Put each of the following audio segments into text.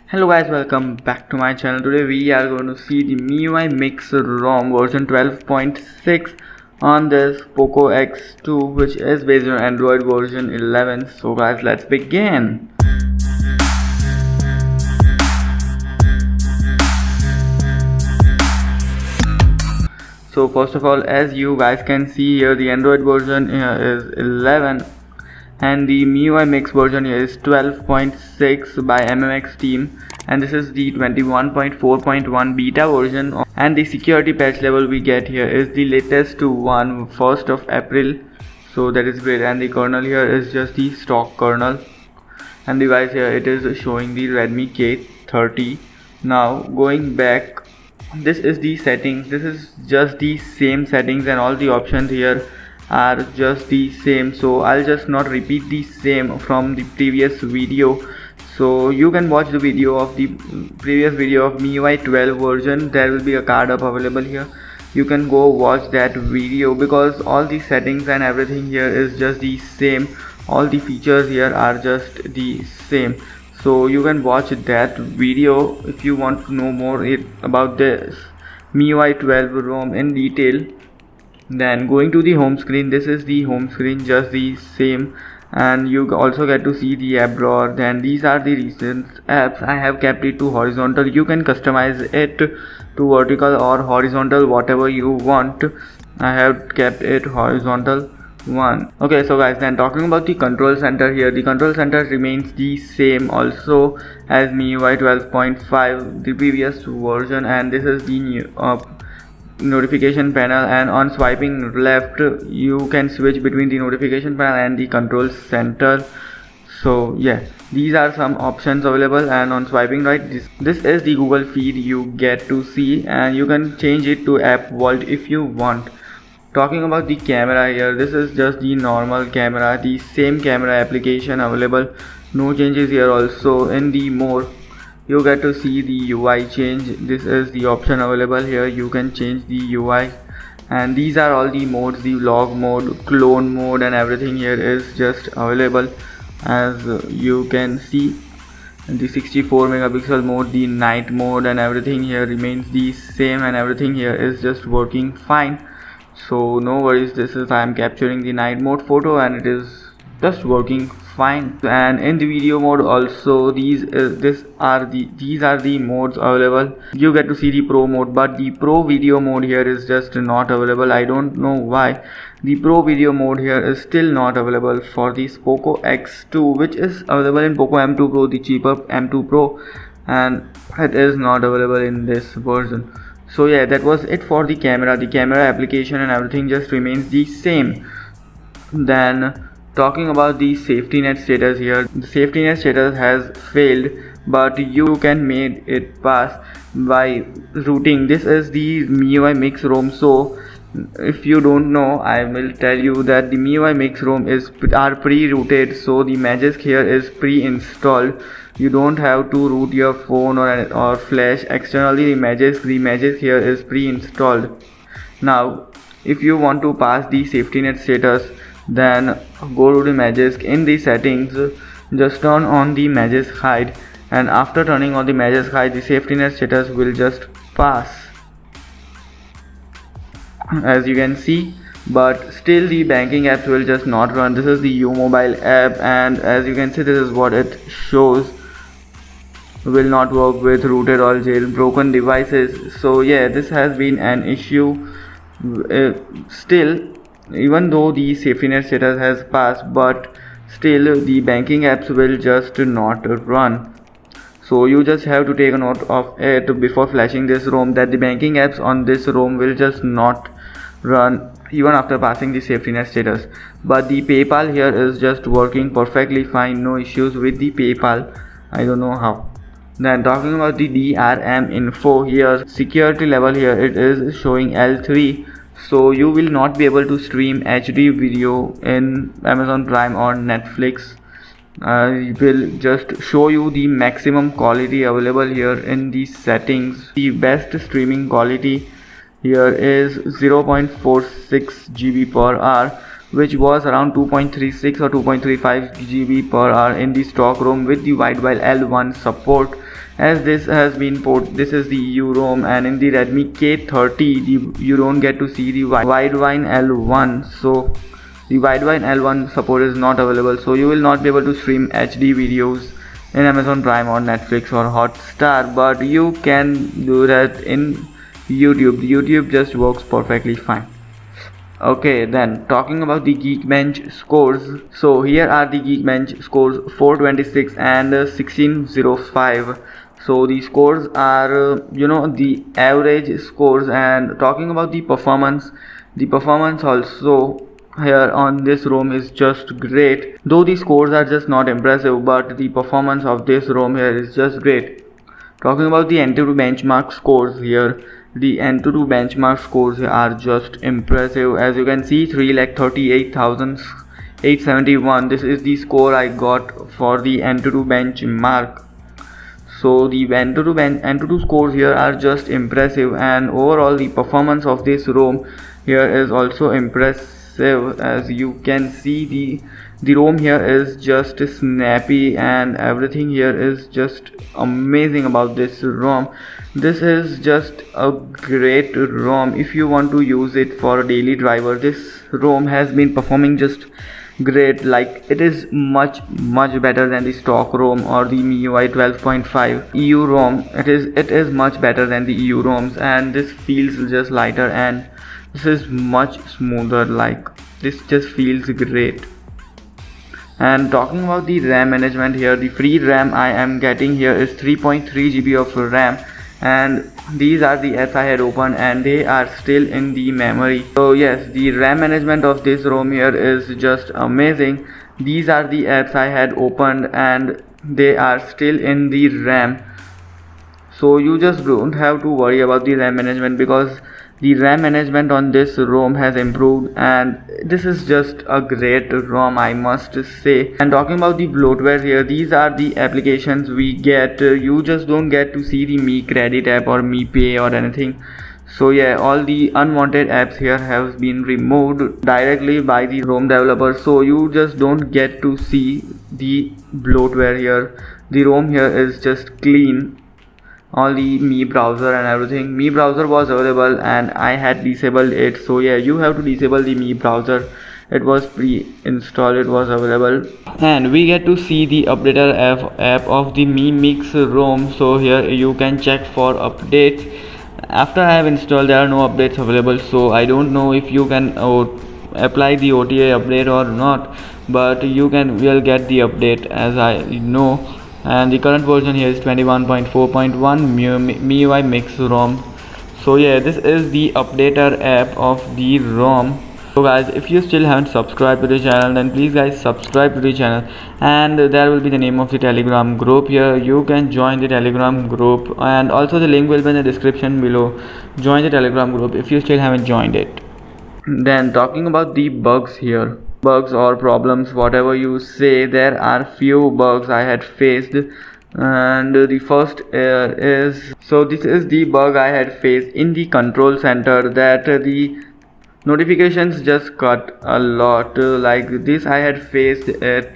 Hello guys, welcome back to my channel. Today we are going to see the MIUI Mix ROM version 12.6 on this POCO X2, which is based on Android version 11. So guys, let's begin. So first of all, as you guys can see here, the Android version is 11 and the MIUI Mix version here is 12.6 by MMX team, and this is the 21.4.1 beta version, and the security patch level we get here is the latest one, 1st of April. So that is great, and the kernel here is just the stock kernel, and the device here it is showing the Redmi K30. Now going back, this is the settings. This is just the same settings and all the options here are just the same, so I'll just not repeat the same from the previous video. So you can watch the video of the previous video of MIUI 12 version. There will be a card up available here. You can go watch that video because all the settings and everything here is just the same. All the features here are just the same, so you can watch that video if you want to know more about this MIUI 12 ROM in detail. Then going to the home screen, this is the home screen, just the same, and you also get to see the app drawer. Then these are the recent apps. I have kept it to horizontal. You can customize it to vertical or horizontal, whatever you want. I have kept it horizontal one. Okay, so guys, then talking about the control center here, the control center remains the same also as MIUI 12.5, the previous version, and this is the new notification panel, and on swiping left you can switch between the notification panel and the control center. So yeah, these are some options available, and on swiping right, this is the Google feed you get to see, and you can change it to app vault if you want. Talking about the camera here, this is just the normal camera, the same camera application available, no changes here. Also in the more, you get to see the UI change. This is the option available here. You can change the UI, and these are all the modes, the vlog mode, clone mode, and everything here is just available. As you can see, the 64 megapixel mode, the night mode, and everything here remains the same, and everything here is just working fine. So no worries, this is I am capturing the night mode photo and it is just working fine. And in the video mode also, these are the modes available. You get to see the pro mode, but the pro video mode here is just not available. I don't know why. The pro video mode here is still not available for this POCO X2, which is available in POCO M2 Pro, the cheaper M2 Pro, and it is not available in this version. So yeah, that was it for the camera. The camera application and everything just remains the same. Then talking about the SafetyNet status here, the SafetyNet status has failed, but you can make it pass by rooting. This is the MIUI Mix ROM. So if you don't know, I will tell you that the MIUI Mix ROM are pre-rooted, so the Magisk here is pre-installed. You don't have to root your phone or flash externally. The Magisk here is pre-installed. Now if you want to pass the SafetyNet status, then go to the Magisk. In the settings, just turn on the Magisk hide, and after turning on the Magisk hide, the SafetyNet status will just pass, as you can see. But still the banking apps will just not run. This is the U Mobile app, and as you can see, this is what it shows. Will not work with rooted or jailbroken devices. So yeah, this has been an issue. Still, even though the SafetyNet status has passed, but still the banking apps will just not run. So you just have to take a note of it before flashing this ROM, that the banking apps on this ROM will just not run even after passing the SafetyNet status. But the PayPal here is just working perfectly fine, no issues with the PayPal. I don't know how. Then talking about the DRM info here, security level here, it is showing L3. So you will not be able to stream HD video in Amazon Prime or Netflix. It will just show you the maximum quality available here in the settings. The best streaming quality here is 0.46 GB per hour, which was around 2.36 or 2.35 GB per hour in the stock ROM with the Widewine L1 support. as this has been this is the EU ROM, and in the Redmi K30 you don't get to see the Widewine L1. So the Widewine L1 support is not available, so you will not be able to stream HD videos in Amazon Prime or Netflix or Hotstar, but you can do that in YouTube just works perfectly fine. Okay, then talking about the GeekBench scores. So here are the GeekBench scores 426 and 1605. So the scores are the average scores. And talking about the performance also here on this ROM is just great. Though the scores are just not impressive, but the performance of this ROM here is just great. Talking about the Antutu benchmark scores here, the Antutu benchmark scores are just impressive. As you can see, 3,38,871. This is the score I got for the Antutu benchmark. So the Antutu scores here are just impressive, and overall the performance of this ROM here is also impressive. As you can see, the ROM here is just snappy, and everything here is just amazing about this ROM. This is just a great ROM if you want to use it for a daily driver. This ROM has been performing just great. Like, it is much better than the stock ROM or the MIUI 12.5 EU ROM. It is much better than the EU ROMs, and this feels just lighter, and this is much smoother. Like, this just feels great. And talking about the RAM management here, the free RAM I am getting here is 3.3 GB of RAM, and these are the apps I had opened and they are still in the memory. So yes, the RAM management of this ROM here is just amazing. These are the apps I had opened and they are still in the RAM. So you just don't have to worry about the RAM management, because the RAM management on this ROM has improved, and this is just a great ROM, I must say. And talking about the bloatware here, these are the applications we get. You just don't get to see the Mi Credit app or Mi Pay or anything. So yeah, all the unwanted apps here have been removed directly by the ROM developer, so you just don't get to see the bloatware here. The ROM here is just clean. All the Mi browser and everything. Mi browser was available and I had disabled it. So yeah, you have to disable the Mi browser. It was pre-installed, it was available. And we get to see the updater app of the Miui Mix ROM. So here you can check for updates. After I have installed, there are no updates available. So I don't know if you can apply the OTA update or not, but you will get the update, as I know. And the current version here is 21.4.1 Miui Mix ROM. So yeah, this is the updater app of the ROM. So guys, if you still haven't subscribed to the channel, then please guys subscribe to the channel, and there will be the name of the Telegram group here. You can join the Telegram group, and also the link will be in the description below. Join the Telegram group if you still haven't joined it. Then talking about the bugs here, bugs or problems, whatever you say, there are few bugs I had faced, and the first is, so this is the bug I had faced in the control center, that the notifications just cut a lot. Like this I had faced it,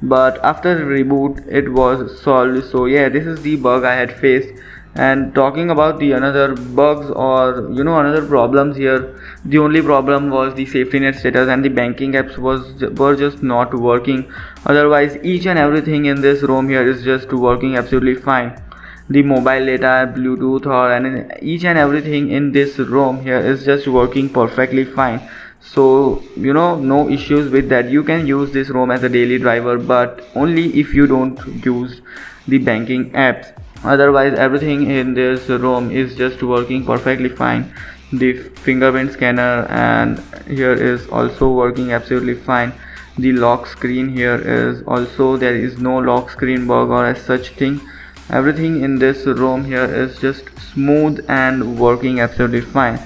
but after reboot it was solved. So yeah, this is the bug I had faced. And talking about the another bugs or another problems here, the only problem was the SafetyNet status, and the banking apps were just not working. Otherwise each and everything in this ROM here is just working absolutely fine. The mobile data, Bluetooth, and each and everything in this ROM here is just working perfectly fine. So no issues with that. You can use this ROM as a daily driver, but only if you don't use the banking apps. Otherwise everything in this ROM is just working perfectly fine. The fingerprint scanner and here is also working absolutely fine. The lock screen here is also, there is no lock screen bug or as such thing. Everything in this ROM here is just smooth and working absolutely fine.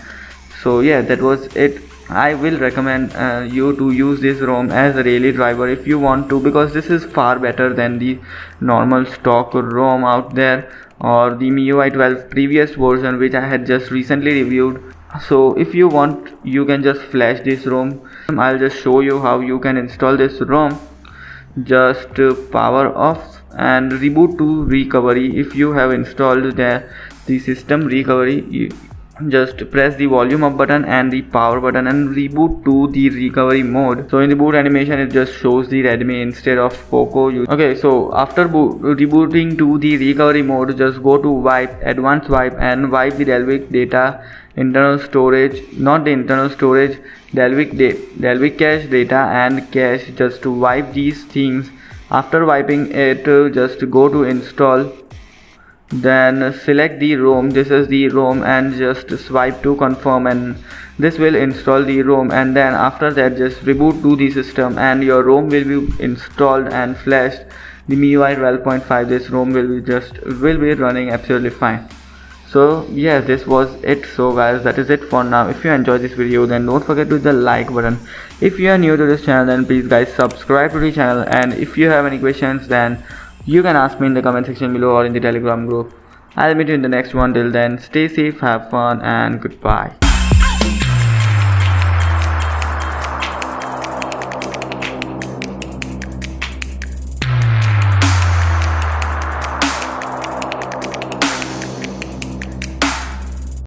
So yeah, that was it. I will recommend you to use this ROM as a daily driver if you want to, because this is far better than the normal stock ROM out there, or the MIUI 12 previous version which I had just recently reviewed. So if you want, you can just flash this ROM. I'll just show you how you can install this ROM. Just power off and reboot to recovery. If you have installed the system recovery, you just press the volume up button and the power button and reboot to the recovery mode. So in the boot animation it just shows the Redmi instead of POCO. Okay, so after rebooting to the recovery mode, just go to wipe, advanced wipe, and wipe the Dalvik data, internal storage, not the internal storage, Dalvik cache data and cache. Just to wipe these things. After wiping it, just go to install, then select the ROM. This is the ROM, and just swipe to confirm, and this will install the ROM. And then after that, just reboot to the system and your ROM will be installed and flashed the MIUI 12.5. This ROM will be running absolutely fine. So yes, this was it. So guys, that is it for now. If you enjoyed this video, then don't forget to hit the like button. If you are new to this channel, then please guys subscribe to the channel, and if you have any questions, then you can ask me in the comment section below or in the Telegram group. I'll meet you in the next one. Till then, stay safe, have fun, and goodbye.